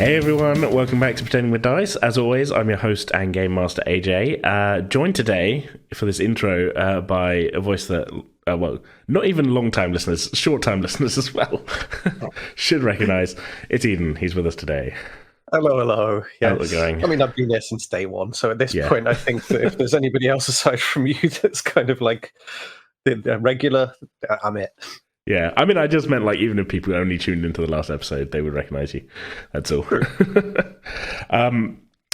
Hey everyone, welcome back to Pretending with Dice. As always, I'm your host and Game Master AJ. Joined today for this intro by a voice that, well, not even long-time listeners, short-time listeners as well, should recognise. It's Eden, he's with us today. Hello. Yes. How's it going? I mean, I've been there since day one, so at this point, I think that if there's anybody else aside from you that's kind of like the regular, I'm it. Yeah, I mean, I just meant like even if people only tuned into the last episode, they would recognise you. That's all.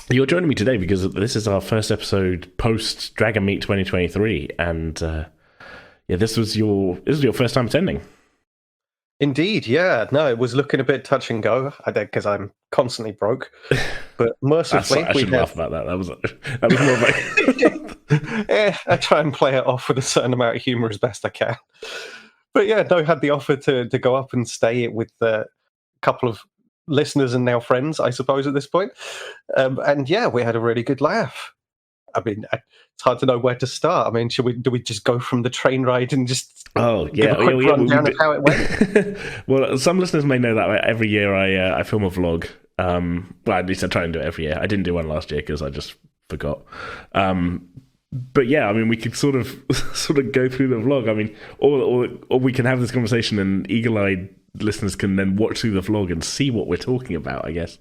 You're joining me today because this is our first episode post Dragon Meet 2023, and this was your first time attending. Indeed, yeah. No, it was looking a bit touch and go. I did because I'm constantly broke, but mercifully, I shouldn't laugh about that. That was more like I try and play it off with a certain amount of humour as best I can. But yeah, no, had the offer to go up and stay with a couple of listeners and now friends, I suppose, at this point. And yeah, we had a really good laugh. I mean, it's hard to know where to start. I mean, do we just go from the train ride and just give a quick rundown of how it went? Well, some listeners may know that every year I film a vlog. Well, at least I try and do it every year. I didn't do one last year because I just forgot. But yeah, I mean, we could sort of go through the vlog. I mean, or we can have this conversation, and eagle-eyed listeners can then watch through the vlog and see what we're talking about, I guess.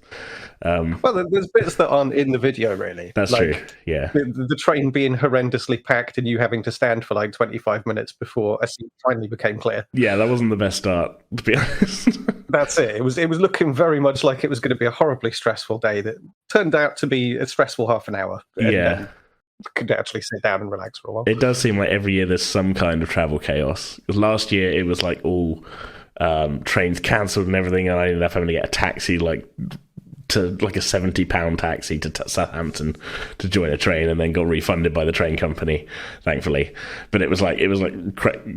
Well, there's bits that aren't in the video, really. That's true, yeah. The train being horrendously packed and you having to stand for like 25 minutes before a seat finally became clear. Yeah, that wasn't the best start, to be honest. That's it. It was looking very much like it was going to be a horribly stressful day that turned out to be a stressful half an hour. Yeah. Could actually sit down and relax for a while. It does seem like every year there's some kind of travel chaos. Last year it was like all trains cancelled and everything, and I ended up having to get a taxi to a £70 taxi to Southampton to join a train, and then got refunded by the train company, thankfully. But it was like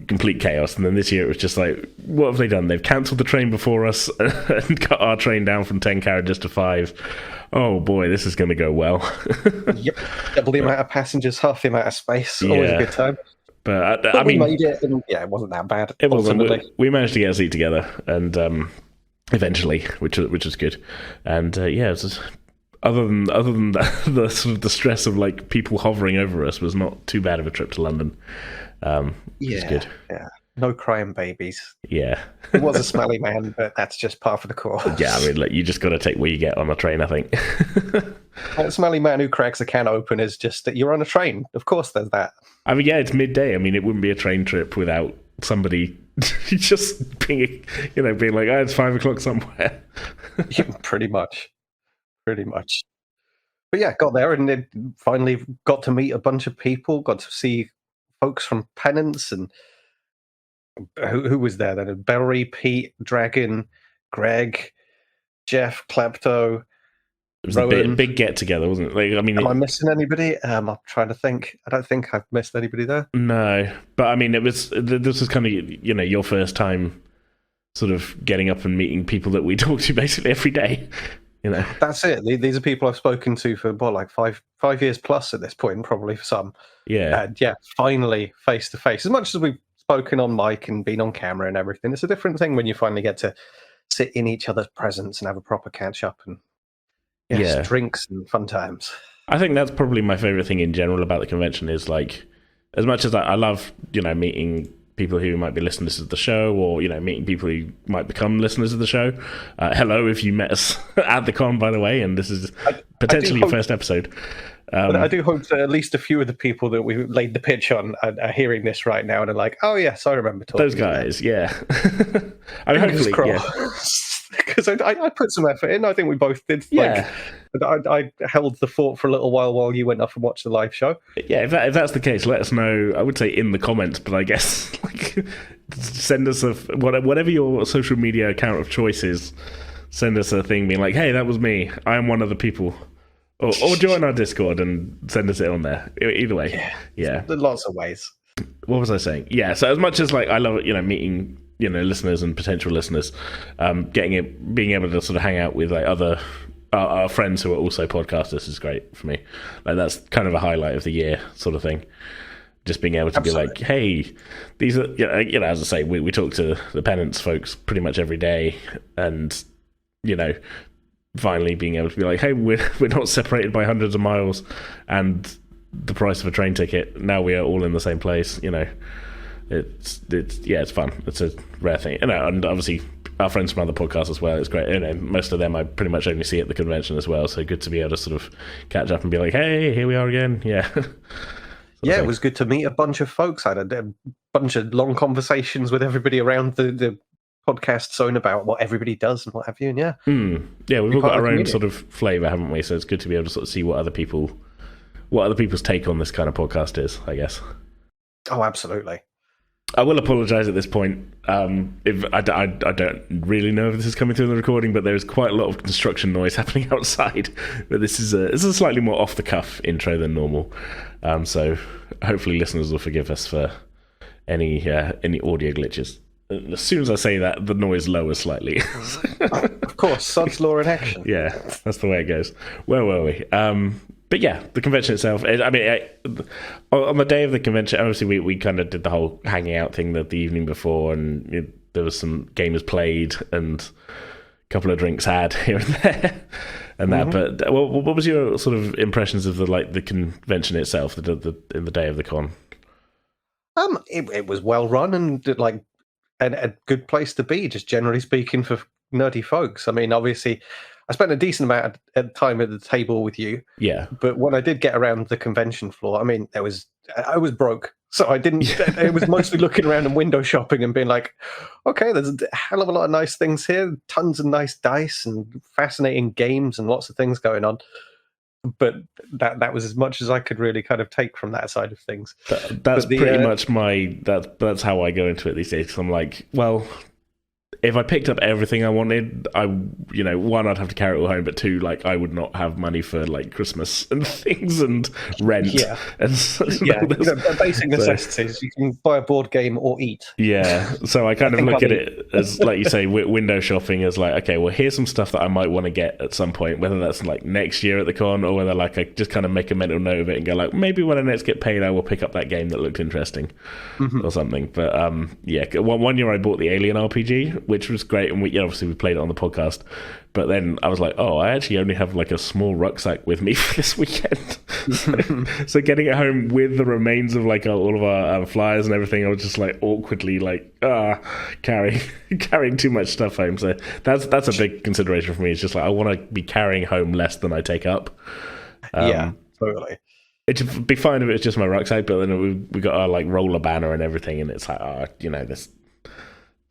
complete chaos. And then this year it was just like, what have they done? They've cancelled the train before us and cut our train down from 10 carriages to 5. Oh boy, this is going to go well. Yep, double the amount of passengers, half the amount of space. Always a good time. But I mean, we made it, and yeah, it wasn't that bad. It wasn't. We managed to get a seat together, and eventually, which was good. And it was just, other than the sort of the stress of like people hovering over us was not too bad of a trip to London. Which is good. Yeah. No crying babies. Yeah. It was a smelly man, but that's just par for the course. Yeah, I mean, like, you just got to take what you get on a train, I think. A smelly man who cracks a can open is just that you're on a train. Of course there's that. I mean, yeah, it's midday. I mean, it wouldn't be a train trip without somebody just being like, oh, it's 5 o'clock somewhere. Yeah, pretty much. But yeah, got there and then finally got to meet a bunch of people, got to see folks from Penance and who was there then? Berry, Pete, Dragon, Greg, Jeff, Klepto. It was a big get together, wasn't it? Like, I mean, am I missing anybody? I'm trying to think. I don't think I've missed anybody there. No, but I mean, this was kind of your first time, sort of getting up and meeting people that we talk to basically every day. That's it. These are people I've spoken to for like five years plus at this point, probably for some. Yeah, and finally face to face. As much as we've spoken on mic and been on camera and everything, it's a different thing when you finally get to sit in each other's presence and have a proper catch up and drinks and fun times. I think that's probably my favorite thing in general about the convention is, like, as much as I love meeting people who might be listeners to the show, or meeting people who might become listeners of the show. Hello, if you met us at the con, by the way, and this is potentially your first episode. But I do hope that at least a few of the people that we laid the pitch on are hearing this right now and are like, "Oh yes, I remember talking." Those guys, yeah. I mean, hopefully, because I put some effort in. I think we both did. Yeah. I held the fort for a little while you went off and watched the live show. Yeah, if that's the case, let us know. I would say in the comments, but I guess send us whatever your social media account of choice is. Send us a thing being like, "Hey, that was me. I am one of the people." Or join our Discord and send us it on there. Either way, yeah. There's lots of ways. What was I saying? Yeah. So as much as like I love meeting listeners and potential listeners, being able to sort of hang out with like other our friends who are also podcasters is great for me. Like, that's kind of a highlight of the year sort of thing. Just being able to be like, hey, these are as I say, we talk to the Penance folks pretty much every day, and finally being able to be like, hey, we're not separated by hundreds of miles and the price of a train ticket. Now we are all in the same place. It's fun. It's a rare thing, and obviously our friends from other podcasts as well. It's great. Most of them I pretty much only see at the convention as well. So good to be able to sort of catch up and be like, hey, here we are again. Yeah. Yeah, it was good to meet a bunch of folks. I had a bunch of long conversations with everybody around the podcast zone about what everybody does and what have you. And yeah, we've all got our own sort of flavour, haven't we? So it's good to be able to sort of see what other people's take on this kind of podcast is, I guess. Oh, absolutely. I will apologise at this point. If I don't really know if this is coming through in the recording, but there's quite a lot of construction noise happening outside. But this is a slightly more off the cuff intro than normal. So hopefully listeners will forgive us for any audio glitches. As soon as I say that, the noise lowers slightly. Of course, Sod's Law in action. Yeah, that's the way it goes. Where were we? But yeah, the convention itself, on the day of the convention, obviously we kind of did the whole hanging out thing the evening before, and there was some gamers played and a couple of drinks had here and there and that. But what was your sort of impressions of the convention itself, in the day of the con? It was well run and a good place to be, just generally speaking, for nerdy folks. I mean, obviously, I spent a decent amount of time at the table with you. Yeah. But when I did get around the convention floor, I mean, I was broke. So I didn't, it was mostly looking around and window shopping and being like, okay, there's a hell of a lot of nice things here, tons of nice dice and fascinating games and lots of things going on. But that was as much as I could really kind of take from that side of things. That's pretty much that's how I go into it these days. 'Cause I'm like, well, if I picked up everything I wanted, one, I'd have to carry it all home, but two, I would not have money for Christmas and things and rent. Yeah, and basic necessities. So, you can buy a board game or eat. Yeah, so I kind of look at it as, like you say, window shopping as okay, well, here's some stuff that I might want to get at some point, whether that's next year at the con or whether I just kind of make a mental note of it and go maybe when I next get paid, I will pick up that game that looked interesting or something. But one year I bought the Alien RPG, which was great, and we played it on the podcast. But then I was like, oh, I actually only have a small rucksack with me for this weekend. So getting it home with the remains of all of our flyers and everything, I was just awkwardly carrying too much stuff home. So that's a big consideration for me. It's just I want to be carrying home less than I take up. Yeah, totally. It'd be fine if it was just my rucksack, but then we got our roller banner and everything, and it's this.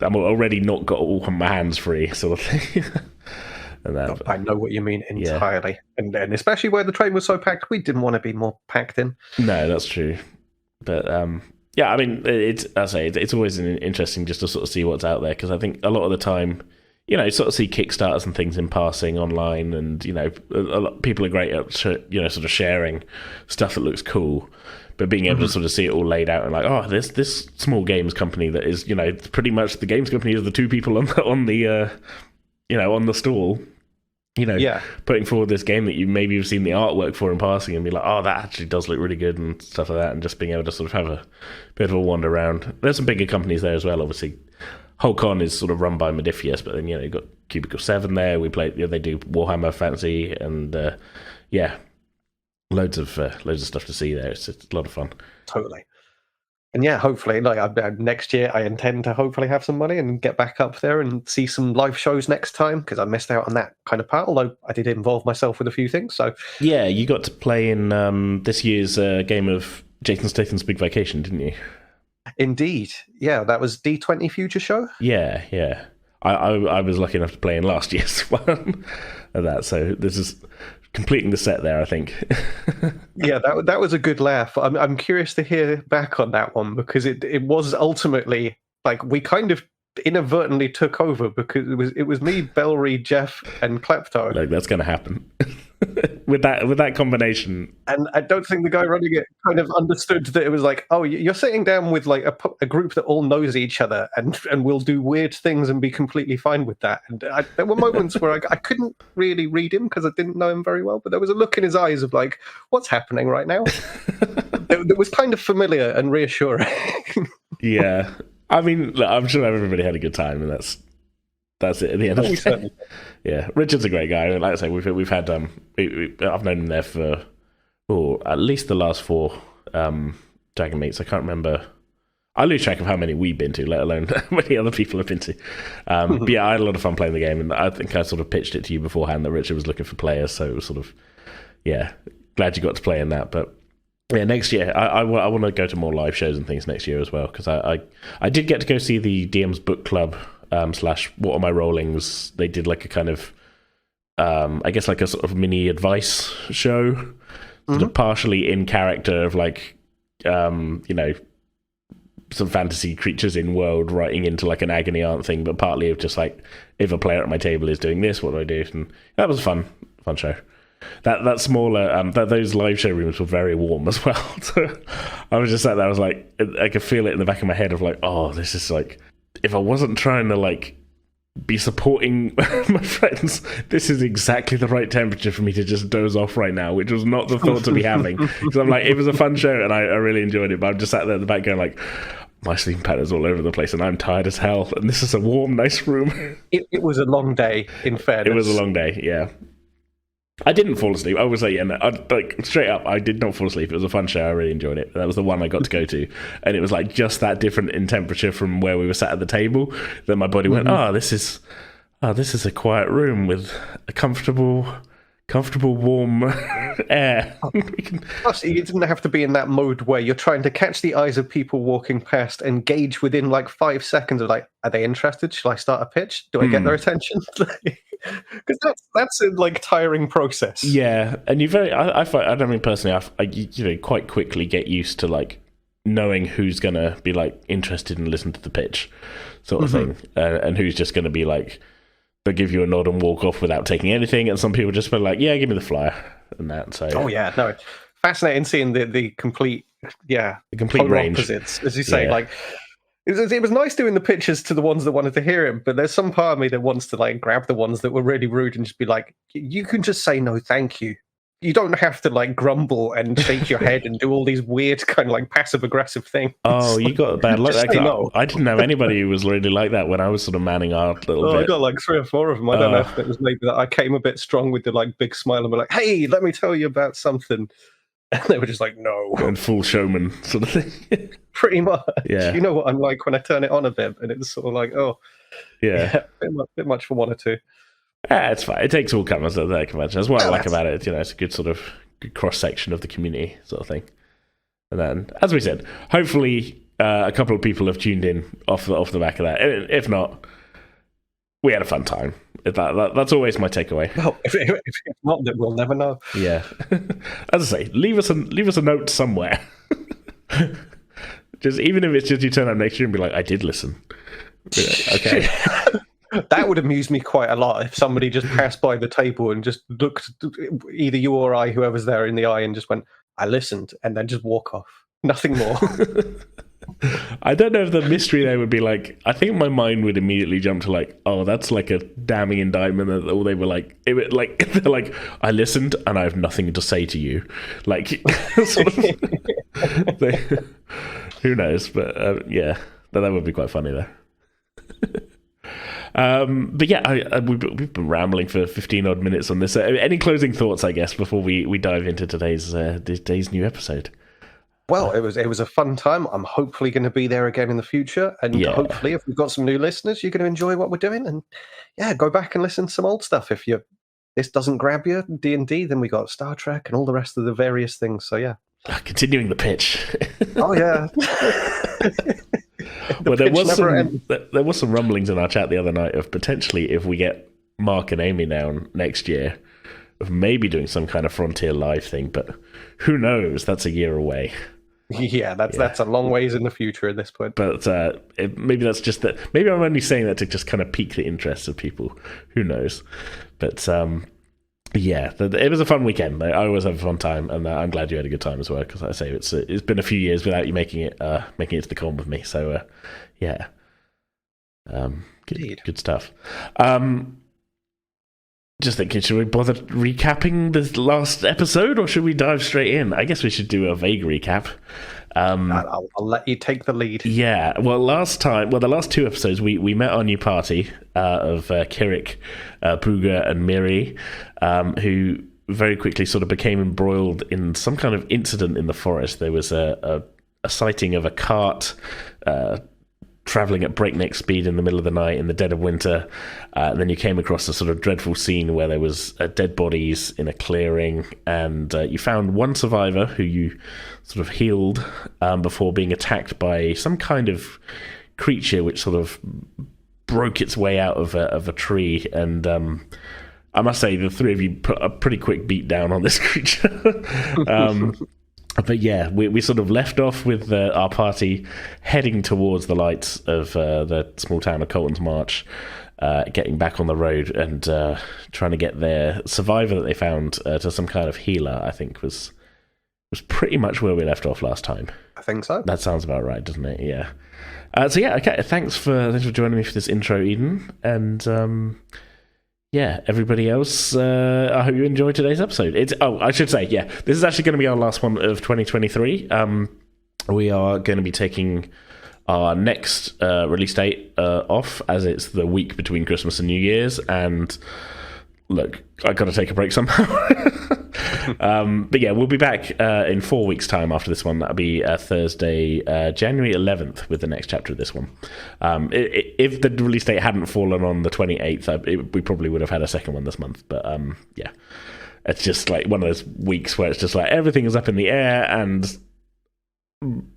I'm already not got all my hands free, sort of thing. I know what you mean entirely, and especially where the train was so packed, we didn't want to be more packed in. No, that's true. But I mean, it's always interesting just to sort of see what's out there, because I think a lot of the time, sort of see Kickstarters and things in passing online, and a lot people are great at sort of sharing stuff that looks cool. But being able to sort of see it all laid out and this small games company that is, pretty much the games company is the two people on the stall, putting forward this game that you've seen the artwork for in passing and be like, oh, that actually does look really good and stuff like that, and just being able to sort of have a bit of a wander around. There's some bigger companies there as well, obviously. Whole con is sort of run by Modifius, but then you've got Cubicle 7 there. We play, they do Warhammer Fantasy, and loads of stuff to see there. It's a lot of fun. Totally. And yeah, hopefully, next year, I intend to hopefully have some money and get back up there and see some live shows next time, because I missed out on that kind of part, although I did involve myself with a few things. So yeah, you got to play in this year's game of Jason Statham's Big Vacation, didn't you? Indeed. Yeah, that was D20 Future Show. Yeah. I was lucky enough to play in last year's one of that, so this is completing the set there, I think. Yeah, that was a good laugh. I'm curious to hear back on that one, because it was ultimately we kind of inadvertently took over, because it was me, Bellry, Jeff, and Klepto. That's going to happen with that combination. And I don't think the guy running it kind of understood that it was oh, you're sitting down with a group that all knows each other and will do weird things and be completely fine with that. And there were moments where I couldn't really read him because I didn't know him very well, but there was a look in his eyes of what's happening right now? That was kind of familiar and reassuring. Yeah. I mean, look, I'm sure everybody had a good time, and that's that's it at the end of the day. Yeah, Richard's a great guy. Like I say, we've had I've known him there for at least the last 4 Dragon Meets. I can't remember. I lose track of how many we've been to, let alone how many other people have been to. But yeah, I had a lot of fun playing the game, and I think I sort of pitched it to you beforehand that Richard was looking for players, so it was sort of, yeah, glad you got to play in that. But yeah, next year, I want to go to more live shows and things next year as well, because I did get to go see the DM's Book Club / What Are My Rollings. They did like a kind of, I guess like a sort of mini advice show, sort of partially in character of like, some fantasy creatures in world writing into like an agony aunt thing, but partly of just like, if a player at my table is doing this, what do I do? And that was a fun show. That smaller, those live show rooms were very warm as well. So I was just sat there, I was like, I could feel it in the back of my head of like, oh, this is like, if I wasn't trying to like be supporting my friends, this is exactly the right temperature for me to just doze off right now, which was not the thought to be having. Because I'm like, it was a fun show and I really enjoyed it, but I'm just sat there at the back going like, my sleeping patterns all over the place and I'm tired as hell, and this is a warm, nice room. It was a long day, in fairness. It was a long day, yeah. I didn't fall asleep. I was like, straight up, I did not fall asleep. It was a fun show. I really enjoyed it. That was the one I got to go to, and it was like just that different in temperature from where we were sat at the table. Then my body went, this is a quiet room with a comfortable, warm air. Plus, you didn't have to be in that mode where you're trying to catch the eyes of people walking past and gauge within like 5 seconds of like, are they interested? Shall I start a pitch? Do I get their attention? Because that's a like tiring process. Yeah, and I don't mean personally, I quite quickly get used to like knowing who's gonna be like interested and listen to the pitch, sort of thing, and who's just gonna be like, they'll give you a nod and walk off without taking anything, and some people just feel like, yeah, give me the flyer and that. So fascinating seeing the complete range, opposites, as you say, like. It was nice doing the pitches to the ones that wanted to hear him, but there's some part of me that wants to like grab the ones that were really rude and just be like, you can just say no thank you. You don't have to like grumble and shake your head and do all these weird kind of like passive aggressive things. Oh, you got bad luck. No. I didn't have anybody who was really like that when I was sort of manning our little bit. I got like 3 or 4 of them. I don't know if it was maybe that I came a bit strong with the like big smile and be like, hey, let me tell you about something. And they were just like, no. And full showman sort of thing. Pretty much. Yeah. You know what I'm like when I turn it on a bit, and it's sort of like, a bit much for 1 or 2. It's fine. It takes all comers at that convention. That's what I like about it. It's a good sort of good cross-section of the community sort of thing. And then, as we said, hopefully a couple of people have tuned in off the back of that. If not, we had a fun time. That's always my takeaway. Well, if not, then we'll never know. Yeah. As I say, leave us a note somewhere. Just even if it's just you turn up next year and be like, I did listen. Okay. That would amuse me quite a lot if somebody just passed by the table and just looked either you or I, whoever's there, in the eye and just went, I listened, and then just walk off. Nothing more. I don't know if the mystery there would be like, I think my mind would immediately jump to like, oh, that's like a damning indictment, or they were like, they're like, I listened and I have nothing to say to you. Like, sort of, who knows? But that would be quite funny there. But yeah, we've been rambling for 15 odd minutes on this. Any closing thoughts, I guess, before we dive into today's new episode? Well, it was a fun time. I'm hopefully going to be there again in the future, and hopefully, if we've got some new listeners, you're going to enjoy what we're doing. And go back and listen to some old stuff. If this doesn't grab you, D&D, then we got Star Trek and all the rest of the various things. So yeah, continuing the pitch. Oh yeah. Well, there was some rumblings in our chat the other night of potentially, if we get Mark and Amy down next year, of maybe doing some kind of Frontier Live thing. But who knows? That's a year away. Yeah, that's a long ways in the future at this point. But maybe that's just that. Maybe I'm only saying that to just kind of pique the interest of people. Who knows? But it was a fun weekend. I always have a fun time, and I'm glad you had a good time as well. Because I say it's been a few years without you making it to the con with me. So good stuff. Just thinking, should we bother recapping the last episode, or should we dive straight in? I guess we should do a vague recap. I'll let you take the lead. Yeah, well, the last two episodes, we met our new party of Kirik, Brugger, and Miri, who very quickly sort of became embroiled in some kind of incident in the forest. There was a sighting of a cart traveling at breakneck speed in the middle of the night in the dead of winter. And then you came across a sort of dreadful scene where there was dead bodies in a clearing, and you found one survivor who you sort of healed before being attacked by some kind of creature which sort of broke its way out of a tree. And I must say, the three of you put a pretty quick beat down on this creature. But yeah, we sort of left off with our party heading towards the lights of the small town of Colton's March, getting back on the road and trying to get their survivor that they found to some kind of healer, I think was pretty much where we left off last time. I think so. That sounds about right, doesn't it? Yeah. So yeah, okay. Thanks for joining me for this intro, Eden, and yeah, everybody else, I hope you enjoyed today's episode. I should say, yeah, this is actually going to be our last one of 2023. We are going to be taking our next release date off, as it's the week between Christmas and New Year's, and look, I got to take a break somehow. But yeah, we'll be back in 4 weeks' time after this one. That'll be Thursday, January 11th, with the next chapter of this one. If the release date hadn't fallen on the 28th, we probably would have had a second one this month. But yeah, it's just like one of those weeks where it's just like everything is up in the air and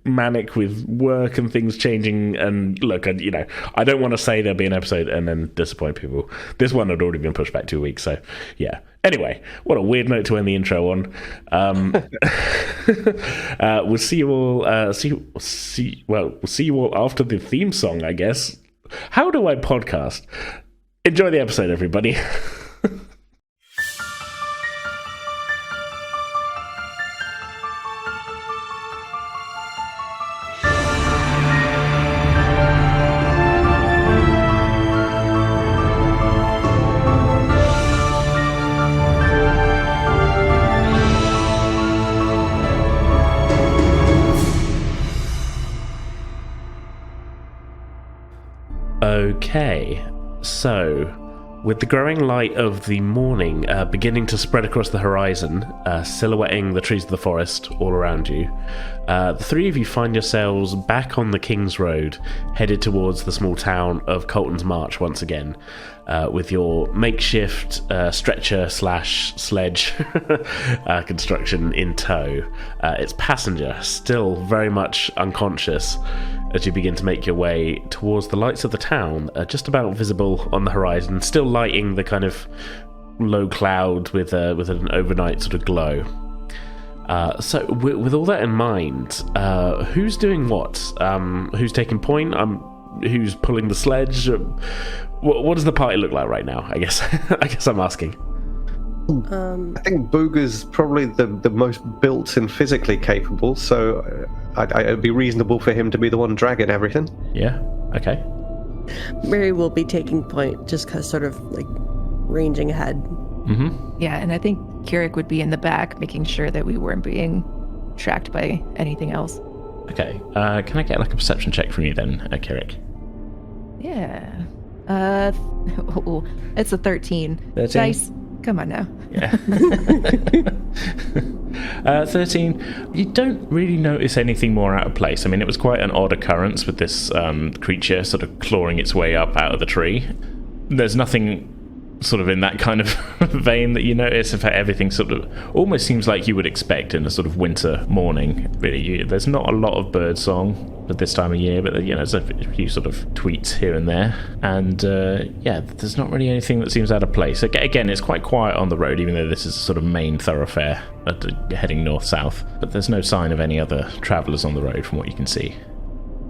manic with work and things changing. And look, I don't want to say there'll be an episode and then disappoint people. This one had already been pushed back 2 weeks, so yeah. Anyway, what a weird note to end the intro on. We'll see you all. We'll see you all after the theme song, I guess. How do I podcast? Enjoy the episode, everybody. Okay, so with the growing light of the morning beginning to spread across the horizon, silhouetting the trees of the forest all around you, the three of you find yourselves back on the King's Road, headed towards the small town of Colton's March once again, with your makeshift stretcher/sledge construction in tow. Its passenger still very much unconscious as you begin to make your way towards the lights of the town, just about visible on the horizon, still lighting the kind of low cloud with an overnight sort of glow. So with all that in mind, who's doing what? Who's taking point? Who's pulling the sledge? What does the party look like right now? I guess I'm asking. I think Booger's probably the most built and physically capable, so it'd be reasonable for him to be the one dragging everything. Yeah, okay. Mary will be taking point, just sort of like ranging ahead. Mm-hmm. Yeah, and I think Kirik would be in the back, making sure that we weren't being tracked by anything else. Okay, can I get like a perception check from you then, Kirik? Yeah. It's a 13. 13? Dice. Come on now. Yeah. 13. You don't really notice anything more out of place. I mean, it was quite an odd occurrence with this creature sort of clawing its way up out of the tree. There's nothing sort of in that kind of vein that you notice. In fact, everything sort of almost seems like you would expect in a sort of winter morning. Really, there's not a lot of bird song at this time of year, but there's a few sort of tweets here and there, and yeah, there's not really anything that seems out of place. Again, it's quite quiet on the road, even though this is a sort of main thoroughfare heading north-south, but there's no sign of any other travellers on the road from what you can see.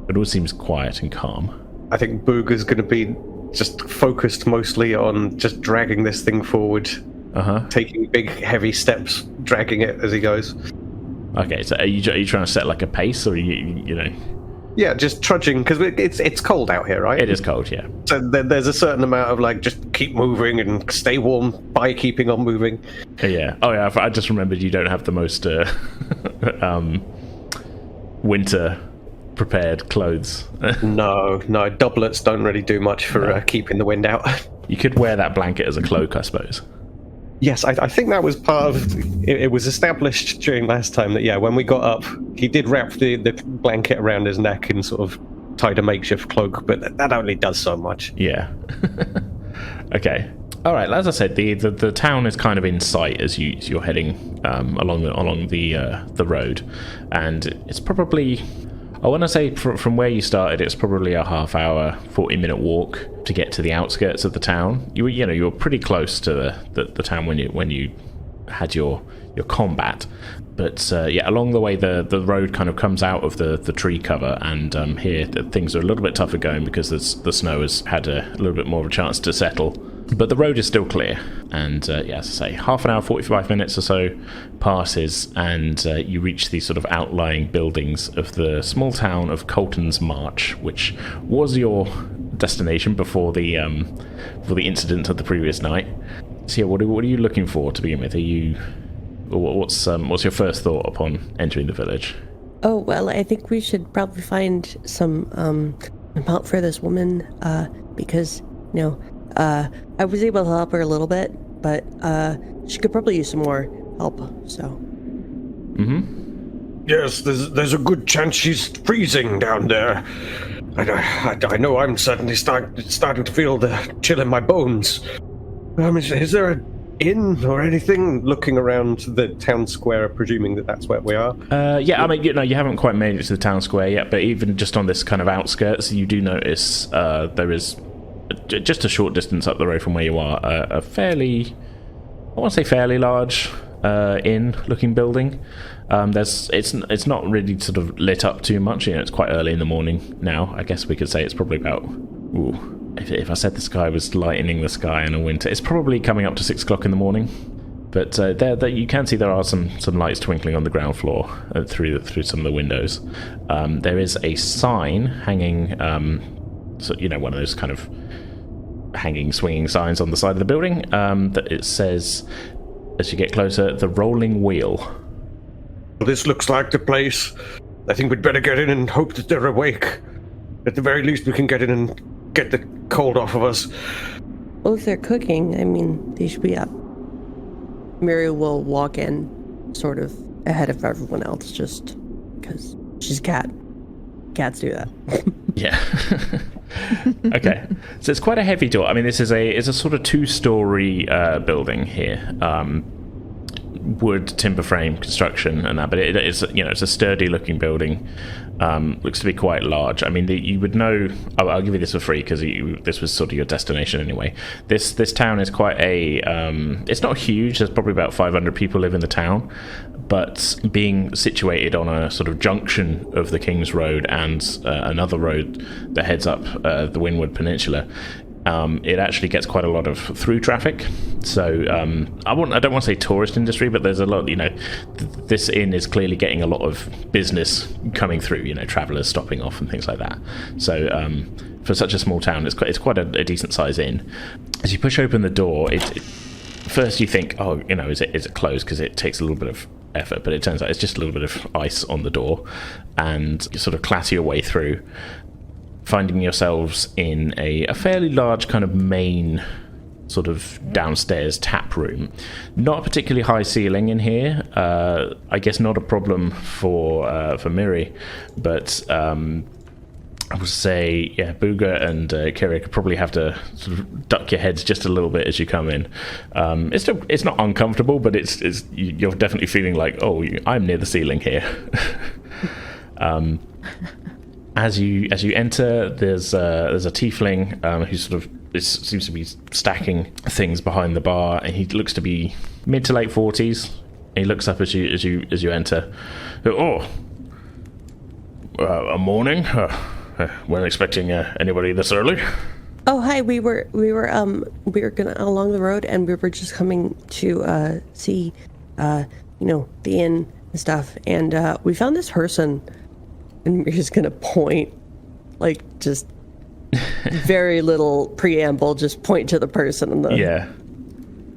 It all seems quiet and calm. I think Booger's going to be just focused mostly on just dragging this thing forward, taking big, heavy steps, dragging it as he goes. Okay, so are you trying to set like a pace, or you know? Yeah, just trudging, because it's cold out here, right? It is cold, yeah. So there's a certain amount of like just keep moving and stay warm by keeping on moving. Yeah. Oh yeah. I just remembered you don't have the most winter prepared clothes. No, doublets don't really do much for keeping the wind out. You could wear that blanket as a cloak, I suppose. Yes, I think that was part of it. Was established during last time that, when we got up, he did wrap the blanket around his neck and sort of tied a makeshift cloak, but that only does so much. Yeah. Okay. All right. As I said, the town is kind of in sight as you're heading along the road, and it's probably, I want to say from where you started, it's probably a half hour, 40-minute walk to get to the outskirts of the town. You were pretty close to the town when you had your combat. But along the way, the road kind of comes out of the tree cover, and here things are a little bit tougher going because the snow has had a little bit more of a chance to settle. But the road is still clear, and as I say, half an hour, 45 minutes or so passes, and you reach the sort of outlying buildings of the small town of Colton's March, which was your destination before the incident of the previous night. So what are you looking for to begin with? What's your first thought upon entering the village? Oh, well, I think we should probably find some help for this woman, because, I was able to help her a little bit, but she could probably use some more help, so. Mm-hmm. Yes, there's a good chance she's freezing down there. I know I'm certainly starting to feel the chill in my bones. Is there an inn or anything? Looking around the town square, presuming that's where we are. You haven't quite made it to the town square yet, but even just on this kind of outskirts, you do notice there is just a short distance up the road from where you are a fairly large inn-looking building. It's not really sort of lit up too much. It's quite early in the morning now. I guess we could say it's probably about. If I said the sky was lightening the sky in a winter, it's probably coming up to 6 o'clock in the morning. But there you can see there are some lights twinkling on the ground floor through some of the windows. There is a sign hanging, one of those kind of hanging, swinging signs on the side of the building that it says, as you get closer, the Rolling Wheel. Well, this looks like the place. I think we'd better get in and hope that they're awake. At the very least, we can get in and get the cold off of us. Well, if they're cooking, they should be up. Mary will walk in sort of ahead of everyone else just because she's a cat. Cats do that. Yeah. Okay. So it's quite a heavy door. This is a sort of 2-story building here. Wood, timber frame construction and that, but it's a sturdy looking building. Looks to be quite large. You would know. I'll give you this for free because this was sort of your destination anyway. This town is quite a. It's not huge. There's probably about 500 people live in the town, but being situated on a sort of junction of the King's Road and another road that heads up the Windward Peninsula. It actually gets quite a lot of through traffic. So I don't want to say tourist industry, but there's a lot. This inn is clearly getting a lot of business coming through. Travelers stopping off and things like that. So for such a small town, it's quite a decent size inn. As you push open the door, first you think, is it closed? Because it takes a little bit of effort, but it turns out it's just a little bit of ice on the door, and you sort of clatter your way through, finding yourselves in a fairly large kind of main sort of downstairs tap room. Not a particularly high ceiling in here. I guess not a problem for Miri, but I would say, Booga and Kira could probably have to sort of duck your heads just a little bit as you come in. It's not uncomfortable, but you're definitely feeling like, I'm near the ceiling here. As you enter, there's a tiefling who sort of seems to be stacking things behind the bar, and he looks to be mid to late 40s. He looks up as you enter. A morning. Weren't expecting anybody this early. Oh, hi. We were gonna along the road, and we were just coming to see, the inn and stuff, and we found this person. And we're just gonna point, just very little preamble, just point to the person. Yeah.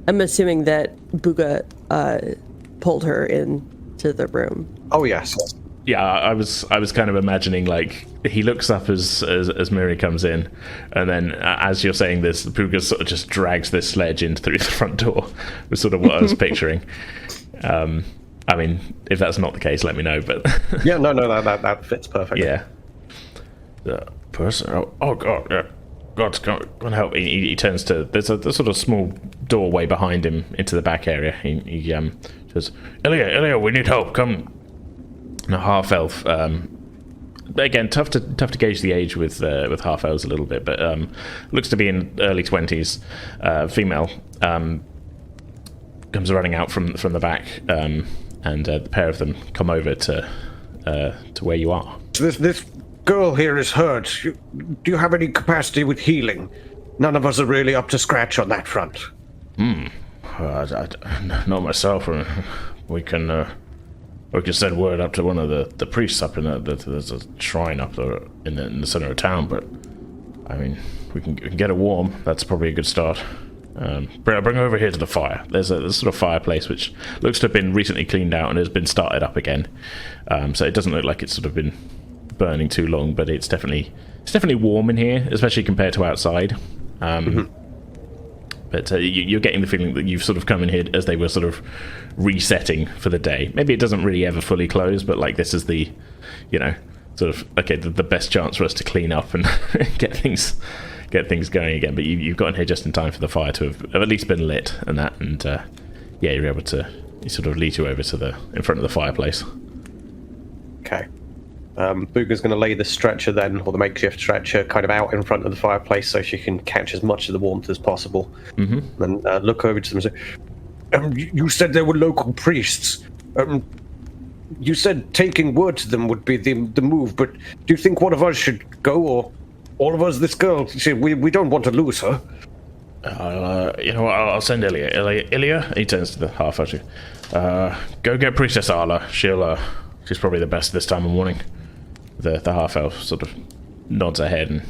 I'm assuming that Booga pulled her into the room. Oh, yes. Yeah, I was kind of imagining like he looks up as Miri comes in, and then as you're saying this, Puga sort of just drags this sledge in through the front door. Was sort of what I was picturing. I mean, if that's not the case, let me know. But yeah, no, that fits perfectly. Yeah. The person. Oh God, yeah. God's gonna help. He turns to there's a sort of small doorway behind him into the back area. He says, Ilya, we need help. Come. And a half elf. Again, tough to gauge the age with half elves a little bit, but looks to be in early 20s. Female comes running out from the back, and the pair of them come over to where you are. This girl here is hurt. Do you have any capacity with healing? None of us are really up to scratch on that front. Not myself. We can send word up to one of the priests up in there's a shrine up there in the center of town, but I mean, we can get it warm. That's probably a good start. Bring her over here to the fire. There's a sort of fireplace which looks to have been recently cleaned out and has been started up again. So it doesn't look like it's sort of been burning too long, but it's definitely warm in here, especially compared to outside. But you're getting the feeling that you've sort of come in here as they were sort of resetting for the day. Maybe it doesn't really ever fully close, but like this is the, sort of the best chance for us to clean up and get things going again. But you've gotten here just in time for the fire to have at least been lit and that, and you're able to sort of lead you over to in front of the fireplace. Okay. Booga's going to lay the stretcher then, or the makeshift stretcher, kind of out in front of the fireplace so she can catch as much of the warmth as possible. Mm-hmm. And look over to them and say, you said there were local priests. You said taking word to them would be the move, but do you think one of us should go, or all of us? This girl, see, we don't want to lose her. I'll send Ilya. Ilya? He turns to the half-elf. Go get Priestess Arla. She's probably the best this time of morning. The half-elf sort of nods her head and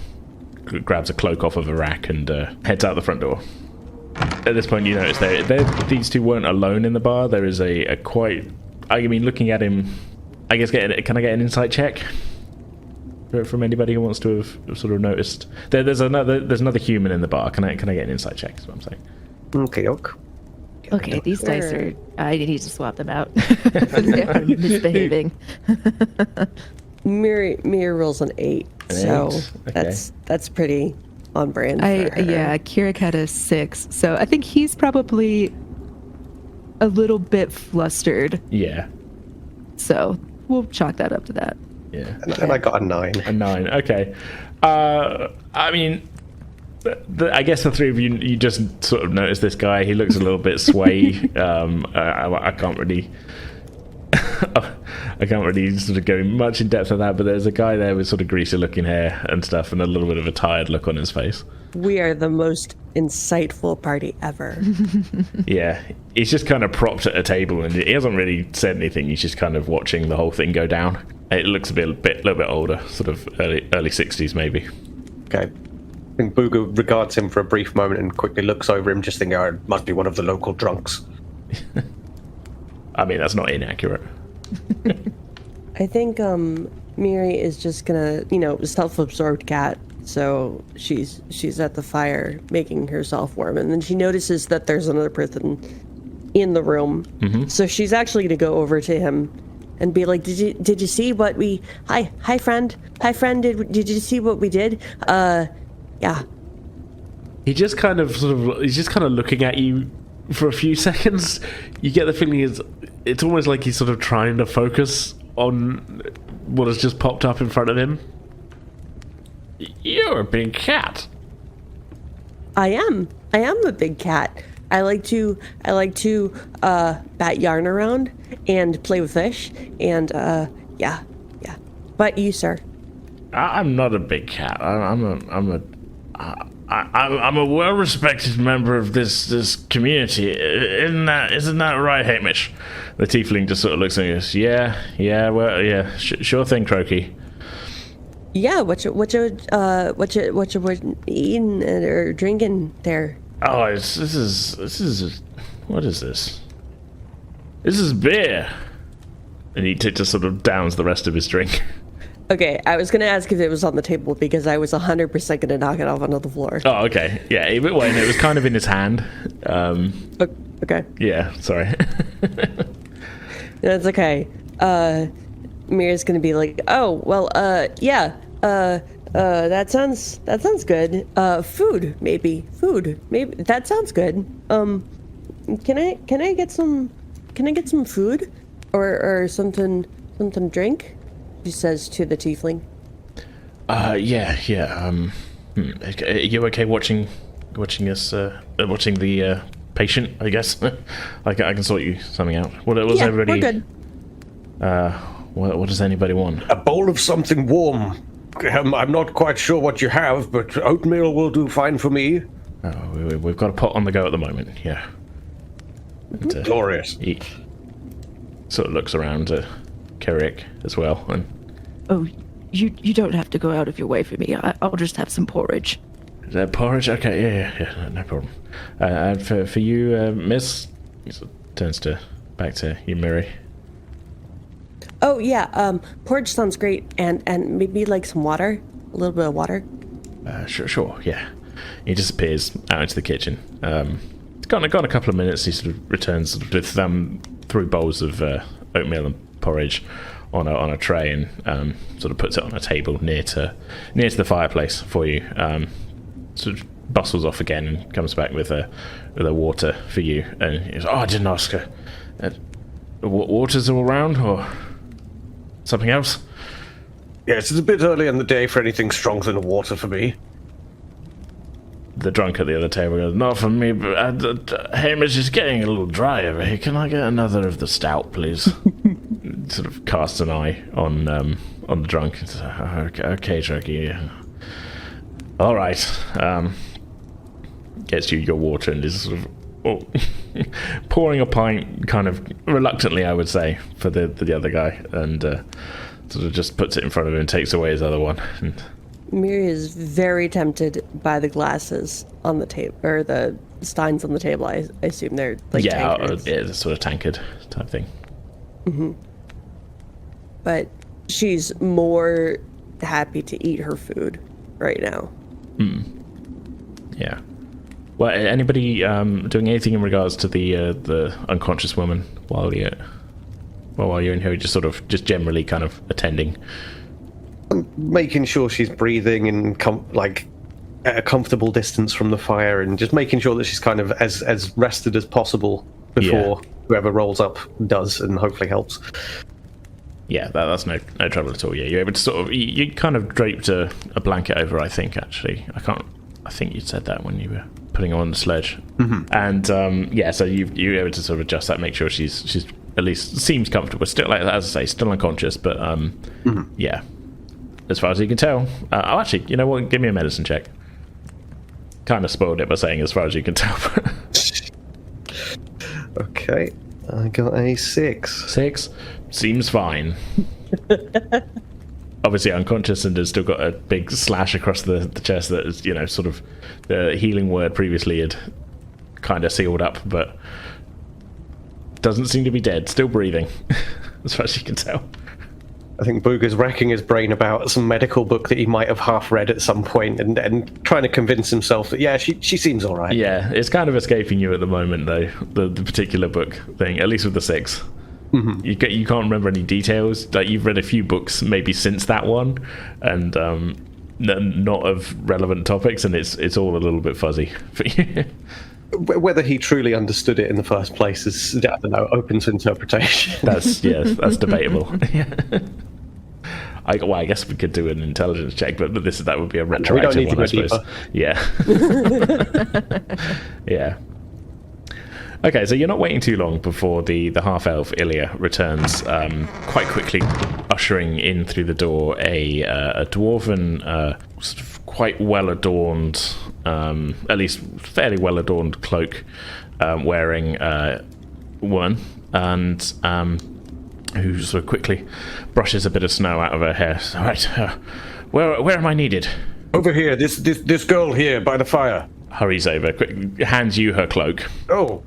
grabs a cloak off of a rack and heads out the front door. At this point, you notice these two weren't alone in the bar. There is a quite... I mean, looking at him... I guess, can I get an insight check? From anybody who wants to have sort of noticed. There's another human in the bar. Can I get an insight check? Is what I'm saying. Okay. Okay, these dice are... I need to swap them out. They're misbehaving. Miri rolls an 8, so okay. that's pretty on brand. Kirik had a 6, so I think he's probably a little bit flustered. Yeah. So we'll chalk that up to that. Yeah. And I got a 9. A 9. Okay. I mean, I guess the three of you just sort of notice this guy. He looks a little bit sway. I can't really. I can't really sort of go much in depth of that, but there's a guy there with sort of greasy-looking hair and stuff, and a little bit of a tired look on his face. We are the most insightful party ever. Yeah, he's just kind of propped at a table, and he hasn't really said anything. He's just kind of watching the whole thing go down. It looks a little bit older, sort of early 60s maybe. Okay. I think Booga regards him for a brief moment and quickly looks over him, just thinking, it must be one of the local drunks. I mean, that's not inaccurate. I think Miri is just gonna, self-absorbed cat. So she's at the fire making herself warm, and then she notices that there's another person in the room. Mm-hmm. So she's actually gonna go over to him and be like, "Did you see what we? Hi friend. Did you see what we did? Yeah." He's just kind of looking at you for a few seconds. You get the feeling it's almost like he's sort of trying to focus on what has just popped up in front of him. You're a big cat. I am a big cat. I like to bat yarn around and play with fish and yeah. But you, sir? I'm not a big cat. I'm a well-respected member of this community. Isn't that right, Hamish? The tiefling just sort of looks at me and goes, yeah, sure thing, Croaky. Yeah, what you eating or drinking there? Oh, this is what is this? This is beer. And he just sort of downs the rest of his drink. Okay, I was going to ask if it was on the table because I was 100% going to knock it off onto the floor. Oh, okay. Yeah, it was kind of in his hand. Okay. Yeah, sorry. That's okay. Mira's going to be like, oh, well, yeah, that sounds good. Food, maybe. That sounds good. Can I get some food or something to drink? She says to the tiefling. Yeah. Are you okay watching us, watching the patient, I guess? I can sort you something out. What was everybody... we're good. What does anybody want? A bowl of something warm. I'm not quite sure what you have, but oatmeal will do fine for me. Oh, we've got a pot on the go at the moment, yeah. And, Glorious. He sort of looks around at Kerrick as well. And Oh, you don't have to go out of your way for me. I'll just have some porridge. porridge? Okay, yeah, no problem. And for you, miss? He sort of turns back to you, Miri. Oh, yeah, porridge sounds great. And maybe like some water? A little bit of water? Sure, yeah. He disappears out into the kitchen. It's gone a couple of minutes. He sort of returns with 3 bowls of oatmeal and porridge on a tray and sort of puts it on a table near to the fireplace for you. Sort of bustles off again and comes back with a water for you. And he goes, "Oh, I didn't ask her. Water's all around or something else?" Yes, it's a bit early in the day for anything stronger than water for me. The drunk at the other table goes, "Not for me, but Hamish is getting a little dry over here. Can I get another of the stout, please?" Sort of casts an eye on the drunk. Okay, Turkey. All right. Gets you your water and is sort of pouring a pint, kind of reluctantly, I would say, for the other guy, and sort of just puts it in front of him and takes away his other one. And Miri is very tempted by the glasses on the table, or the steins on the table. I assume they're like tankards. Yeah, it's a sort of tankard type thing. Mm-hmm. But she's more happy to eat her food right now. Yeah. Well, anybody doing anything in regards to the unconscious woman while you're in here, just generally kind of attending? Making sure she's breathing and at a comfortable distance from the fire, and just making sure that she's kind of as rested as possible before whoever rolls up does, and hopefully helps. Yeah, that's no trouble at all. Yeah, you're able to sort of you kind of draped a blanket over. I think actually, I think you said that when you were putting her on the sledge. Mm-hmm. And so you're able to sort of adjust that, make sure she's at least seems comfortable. Still, like as I say, still unconscious, but yeah. As far as you can tell. Actually, you know what? Give me a medicine check. Kind of spoiled it by saying as far as you can tell. Okay, I got a 6. 6? Seems fine. Obviously unconscious and has still got a big slash across the chest that is, sort of the healing word previously had kind of sealed up, but doesn't seem to be dead. Still breathing, as far as you can tell. I think Booger's racking his brain about some medical book that he might have half read at some point, and trying to convince himself that she seems all right. Yeah, it's kind of escaping you at the moment though, the particular book thing, at least with the 6. Mm-hmm. You can't remember any details. Like, you've read a few books maybe since that one, and not of relevant topics, and it's all a little bit fuzzy for you. Whether he truly understood it in the first place is, I don't know, open to interpretation. That's debatable. I guess we could do an intelligence check, but that would be a retroactive one, I suppose. Yeah. Yeah. Okay, so you're not waiting too long before the half-elf Ilya returns, quite quickly ushering in through the door a dwarven, sort of quite well-adorned, at least fairly well-adorned cloak, wearing woman, and who sort of quickly brushes a bit of snow out of her hair. All right, where am I needed? Over here, this girl here by the fire. Hurries over, hands you her cloak. Oh,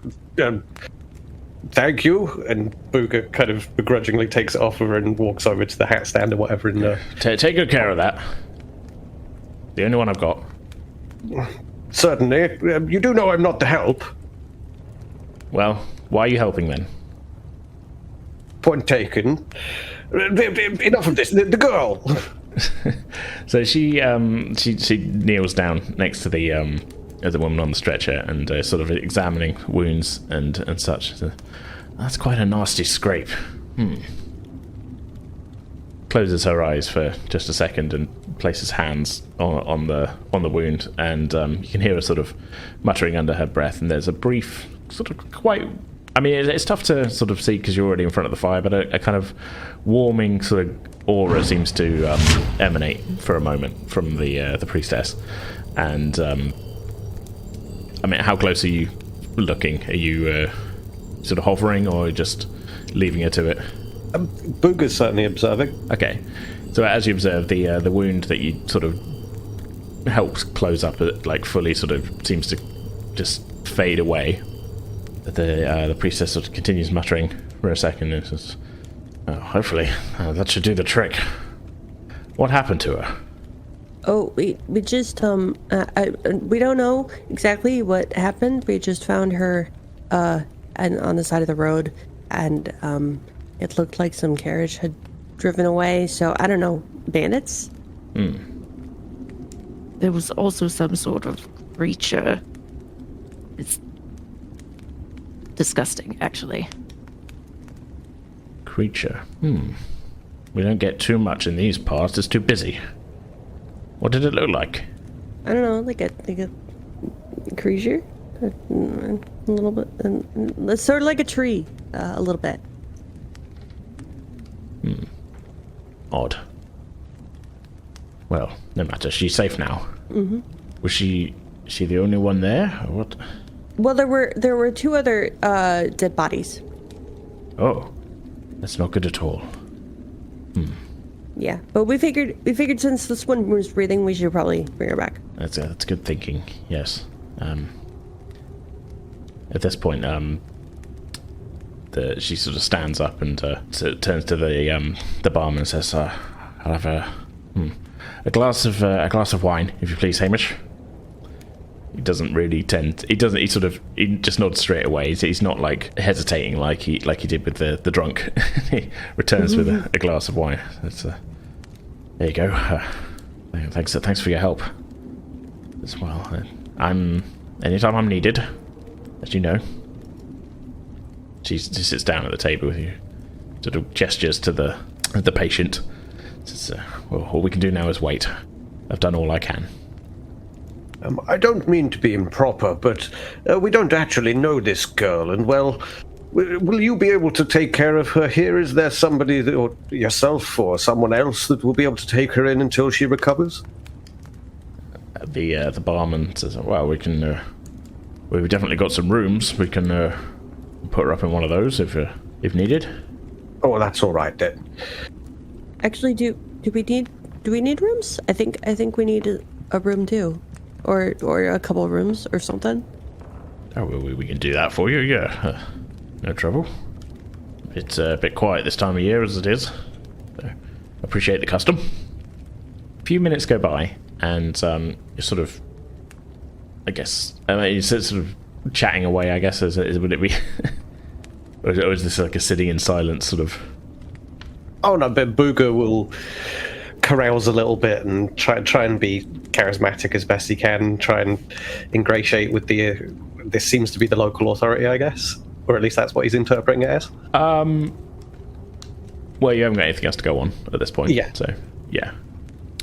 thank you. And Booger kind of begrudgingly takes it off of her and walks over to the hat stand or whatever. And Take good care of that. The only one I've got. Certainly. You do know I'm not to help. Well, why are you helping then? Point taken. Enough of this. The girl. So she kneels down next to the woman on the stretcher and sort of examining wounds and such. So, that's quite a nasty scrape. Closes her eyes for just a second and places hands on the wound, and you can hear her sort of muttering under her breath. And there's a brief sort of quite. I mean, it's tough to sort of see because you're already in front of the fire, but a kind of warming sort of aura seems to emanate for a moment from the priestess. And I mean, how close are you looking? Are you sort of hovering or just leaving her to it? Booger's certainly observing. Okay, so as you observe, the wound that you sort of helped close up, like fully, sort of seems to just fade away. The priestess sort of continues muttering for a second and says, "Oh, hopefully that should do the trick." What happened to her? Oh, we just we don't know exactly what happened. We just found her on the side of the road, and it looked like some carriage had driven away. So I don't know, bandits. There was also some sort of creature. It's disgusting, actually. Creature. We don't get too much in these parts. It's too busy. What did it look like? I don't know, like a creature, a little bit. It's sort of like a tree, a little bit. Odd. Well, no matter. She's safe now. Was she the only one there, or what? Well, there were two other dead bodies. Oh, that's not good at all. Yeah, but we figured since this one was breathing, we should probably bring her back. That's good thinking. Yes. At this point, she sort of stands up and turns to the barman and says, "I'll have a glass of wine, if you please, Hamish." He doesn't really tend. He doesn't. He just nods straight away. He's not like hesitating like he did with the drunk. He returns with a glass of wine. There you go. Thanks for your help as well. Anytime I'm needed, as you know. She sits down at the table with you, sort of gestures to the patient. Says, "Well, all we can do now is wait. I've done all I can." I don't mean to be improper, but we don't actually know this girl, and well, will you be able to take care of her here? Is there somebody, or yourself or someone else, that will be able to take her in until she recovers? The barman says, "Well, we can. We've definitely got some rooms. We can put her up in one of those if needed." Oh, that's all right then. Actually, do we need rooms? I think we need a room too. Or a couple of rooms or something. Oh, well, we can do that for you, yeah. No trouble. It's a bit quiet this time of year as it is. So appreciate the custom. A few minutes go by, and you're sort of, you're sort of chatting away, I guess. Would it be? Or is this like a sitting in silence sort of? Oh no, but Booger will carouse a little bit and try and be charismatic as best he can, try and ingratiate with this seems to be the local authority, I guess, or at least that's what he's interpreting it as. Well, you haven't got anything else to go on at this point. Yeah. So yeah.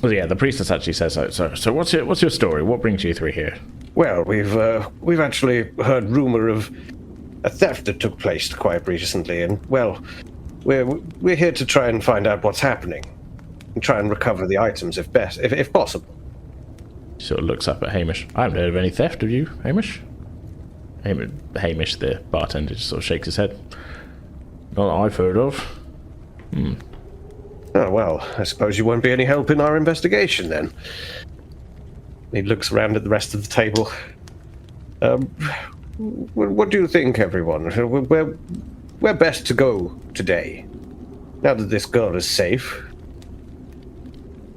Well, yeah. The priestess actually says so. What's your story? What brings you through here? Well, we've actually heard rumor of a theft that took place quite recently, and well, we're here to try and find out what's happening and try and recover the items if possible. She sort of looks up at Hamish. I haven't heard of any theft, have you, Hamish? Hamish, the bartender, just sort of shakes his head. Not that I've heard of. Oh, well, I suppose you won't be any help in our investigation then. He looks around at the rest of the table. what do you think, everyone? Where best to go today? Now that this girl is safe.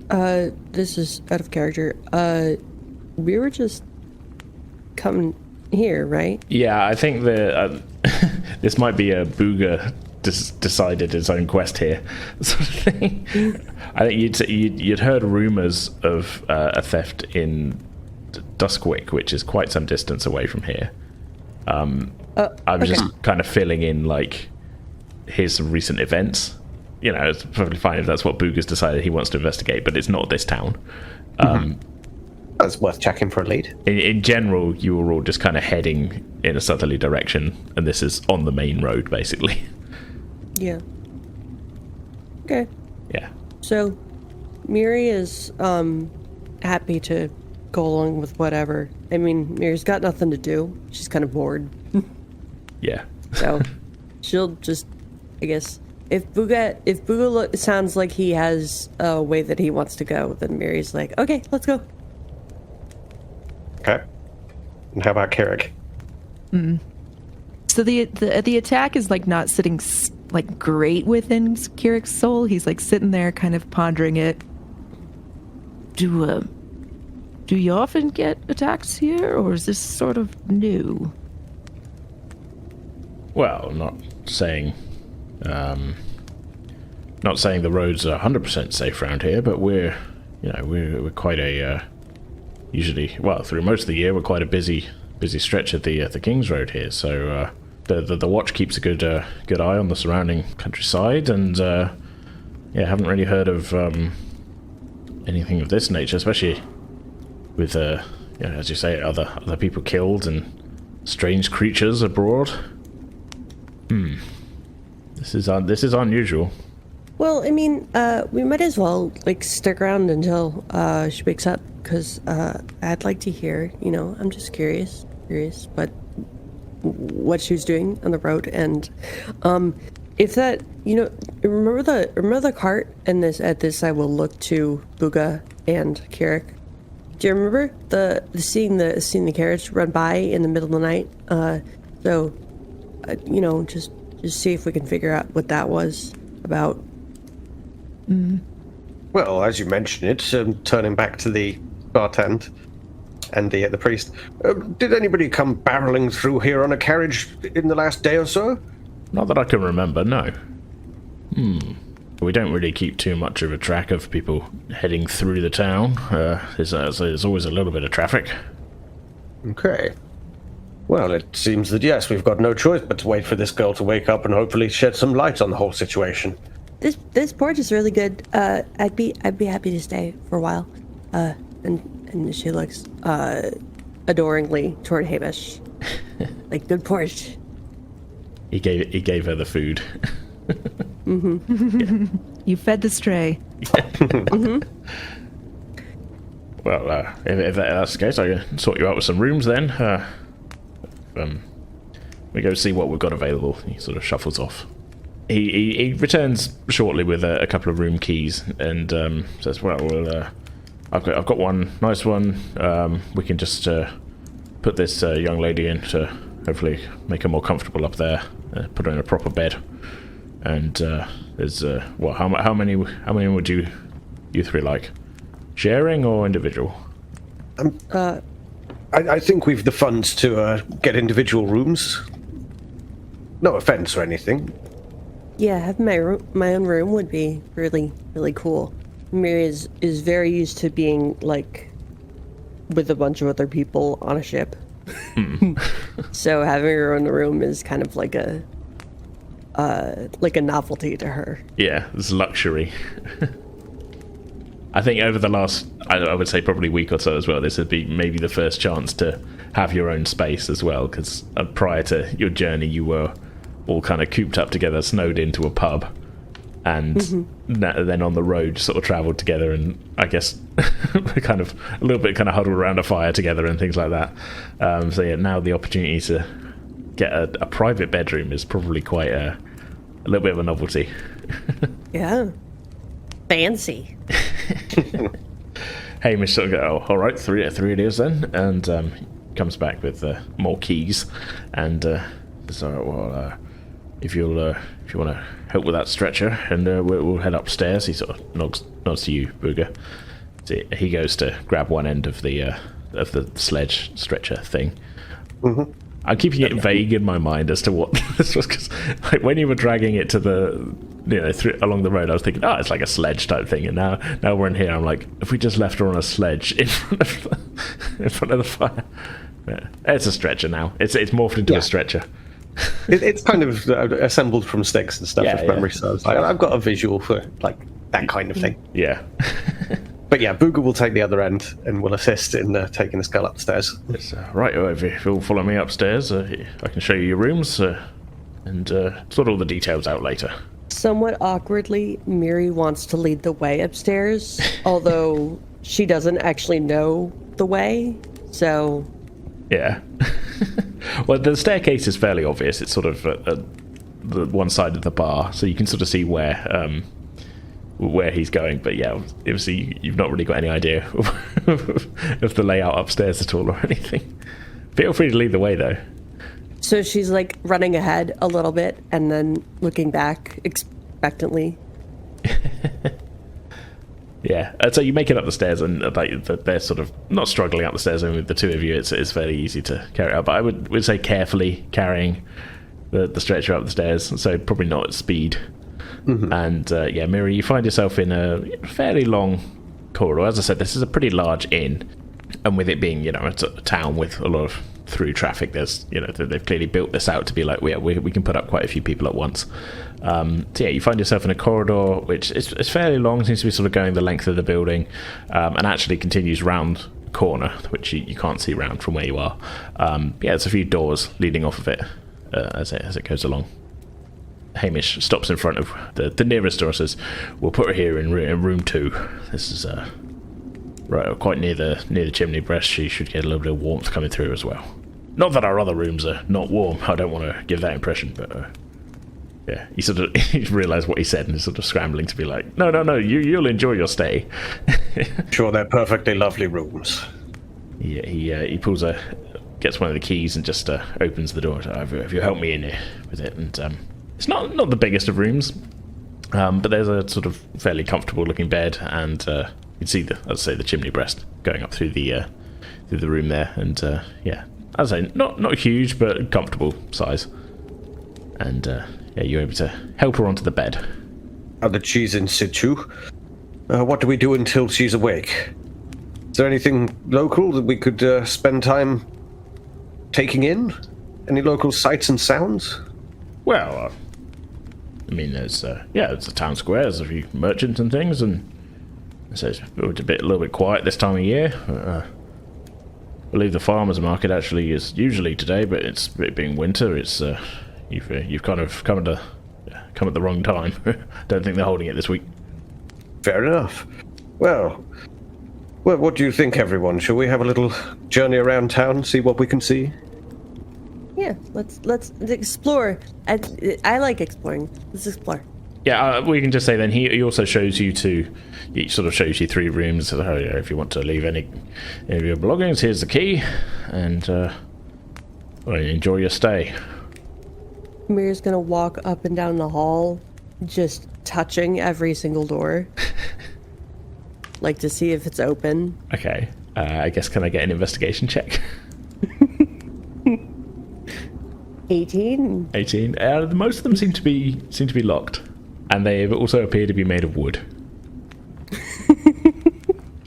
This is out of character. We were just coming here, right? Yeah, I think that this might be a Booger decided his own quest here, sort of thing. I think you'd heard rumors of a theft in Duskwick, which is quite some distance away from here. I was just kind of filling in like his recent events. You know, it's perfectly fine if that's what Booger's decided he wants to investigate, but it's not this town. That's worth checking for a lead. In general, you were all just kind of heading in a southerly direction, and this is on the main road, basically. Yeah. Okay. Yeah. So, Miri is happy to go along with whatever. I mean, Miri's got nothing to do. She's kind of bored. Yeah. So, she'll just, I guess, if Booga sounds like he has a way that he wants to go, then Miri's like, okay, let's go. Okay. And how about Carrick? So the attack is like not sitting like great within Kyric's soul. He's like sitting there kind of pondering it. Do you often get attacks here, or is this sort of new? Well, not saying the roads are 100% safe around here, but we're quite a usually, well, through most of the year we're quite a busy stretch of the King's Road here. So the watch keeps a good eye on the surrounding countryside, and haven't really heard of anything of this nature, especially with as you say, other people killed and strange creatures abroad. This is unusual. Well, I mean, we might as well like stick around until she wakes up, because I'd like to hear. You know, I'm just curious, but what she was doing on the road, and if that, you know, remember the cart, and at this I will look to Booga and Kirik. Do you remember seeing the carriage run by in the middle of the night? Just see if we can figure out what that was about. Well, as you mentioned it, turning back to the bartend and the priest, did anybody come barreling through here on a carriage in the last day or so? Not that I can remember, no. We don't really keep too much of a track of people heading through the town. There's always a little bit of traffic. Okay. Well, it seems that, yes, we've got no choice but to wait for this girl to wake up and hopefully shed some light on the whole situation. This porch is really good. I'd be happy to stay for a while. And she looks adoringly toward Hamish. Like, good porch. He gave her the food. Mm-hmm. Yeah. You fed the stray. Mm-hmm. Well, if that's the case, I can sort you out with some rooms then. We go see what we've got available. He sort of shuffles off. He returns shortly with a couple of room keys and says, "Well, I've got one nice one. We can just put this young lady in to hopefully make her more comfortable up there. Put her in a proper bed. And there's how many would you three like? Sharing or individual?" I think we've the funds to get individual rooms. No offense or anything. Yeah, having my own room would be really, really cool. Miri is very used to being like with a bunch of other people on a ship. So having her own room is kind of like a novelty to her. Yeah, it's luxury. I think over the last, I would say probably week or so as well, this would be maybe the first chance to have your own space as well, because prior to your journey you were all kind of cooped up together, snowed into a pub, and then on the road sort of travelled together, and I guess kind of a little bit kind of huddled around a fire together and things like that. So yeah, now the opportunity to get a private bedroom is probably quite a little bit of a novelty. Yeah. Fancy. Hamish sort of go, "Oh, all right, three it is then," and comes back with more keys, and says, "All right, well, if you want to help with that stretcher, and we'll head upstairs." He sort of nods to you, Booger. So he goes to grab one end of the sledge stretcher thing. Mm-hmm. I'm keeping it vague in my mind as to what this was, because like, when you were dragging it to along the road, I was thinking, oh, it's like a sledge type thing, and now we're in here. I'm like, if we just left her on a sledge in front of the fire, yeah. It's a stretcher now. It's morphed into a stretcher. It's kind of assembled from sticks and stuff, if memory serves. I've got a visual for like that kind of thing. Yeah. But yeah, Booger will take the other end and will assist in taking the skull upstairs. It's, right, if you'll follow me upstairs, I can show you your rooms and sort all the details out later. Somewhat awkwardly, Miri wants to lead the way upstairs, although she doesn't actually know the way, so... Yeah. Well, the staircase is fairly obvious. It's sort of the one side of the bar, so you can sort of see where he's going. But yeah, obviously you've not really got any idea of the layout upstairs at all or anything. Feel free to lead the way, though. So she's like running ahead a little bit and then looking back expectantly. Yeah, so you make it up the stairs, and they're sort of not struggling up the stairs. I mean, with the two of you, it's fairly easy to carry out. But I would say carefully carrying the stretcher up the stairs, so probably not at speed. Mm-hmm. And Miri, you find yourself in a fairly long corridor. As I said, this is a pretty large inn, and with it being a town with a lot of through traffic, there's they've clearly built this out to be like, we can put up quite a few people at once. So yeah, you find yourself in a corridor which is fairly long, seems to be sort of going the length of the building, and actually continues round the corner, which you can't see round from where you are. There's a few doors leading off of it as it goes along. Hamish stops in front of the nearest door and says, "We'll put her here in room 2. This is right quite near the chimney breast. She should get a little bit of warmth coming through as well. Not that our other rooms are not warm. I don't want to give that impression, but yeah." He realised what he said and is sort of scrambling to be like, no, you'll enjoy your stay. Sure, they're perfectly lovely rooms. Yeah, he gets one of the keys and just opens the door. If you help me in here with it, and it's not the biggest of rooms, but there's a sort of fairly comfortable looking bed, and you can see the chimney breast going up through the room there, and as I say, not huge but comfortable size, and you're able to help her onto the bed. Now that she's in situ, what do we do until she's awake? Is there anything local that we could spend time taking in? Any local sights and sounds? Well, I mean, there's it's a town square. There's a few merchants and things, and so it's a little bit quiet this time of year. I believe the farmers' market actually is usually today, but it being winter, it's you've kind of come at the wrong time. Don't think they're holding it this week. Fair enough. Well, what do you think, everyone? Shall we have a little journey around town, see what we can see? Yeah, let's explore. I like exploring. Let's explore. Yeah, we can just say then he also shows you he sort of shows you 3 rooms. So, if you want to leave any of your belongings, here's the key, and enjoy your stay. Mira's gonna walk up and down the hall, just touching every single door, like to see if it's open. Okay, I guess can I get an investigation check? 18. 18. Most of them seem to be locked, and they also appear to be made of wood.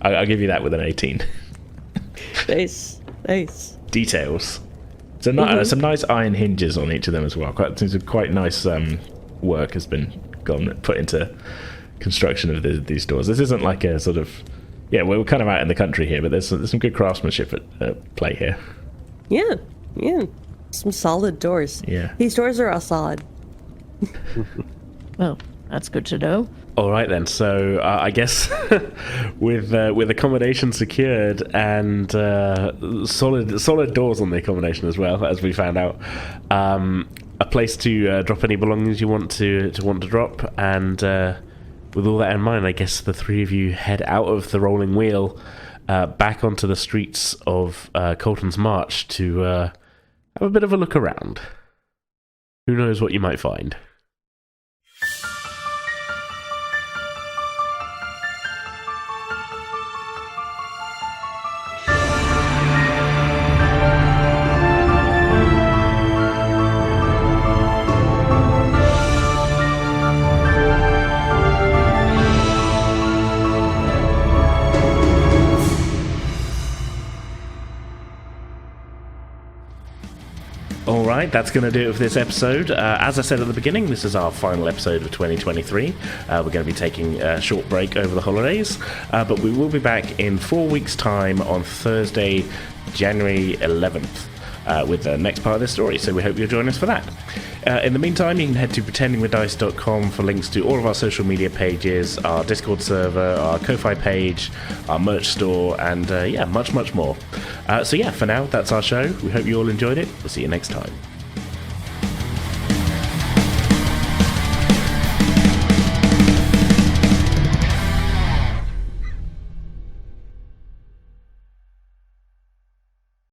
I'll give you that with an 18. Nice. Details. So some nice iron hinges on each of them as well. Quite nice work has been put into construction of these doors. This isn't like a sort of we're kind of out in the country here, but there's some good craftsmanship at play here. Yeah. Some solid doors. Yeah. These doors are all solid. Well, that's good to know. All right then. So I guess with accommodation secured and solid doors on the accommodation as well, as we found out, a place to drop any belongings you want to drop, and with all that in mind, I guess the 3 of you head out of the Rolling Wheel back onto the streets of Colton's March to have a bit of a look around. Who knows what you might find. Alright, that's going to do it for this episode. As I said at the beginning, this is our final episode of 2023. We're going to be taking a short break over the holidays, but we will be back in 4 weeks' time on Thursday, January 11th. With the next part of this story, so we hope you'll join us for that. In the meantime, you can head to pretendingwithdice.com for links to all of our social media pages, our Discord server, our Ko-Fi page, our merch store, and much more. For now, that's our show. We hope you all enjoyed it. We'll see you next time.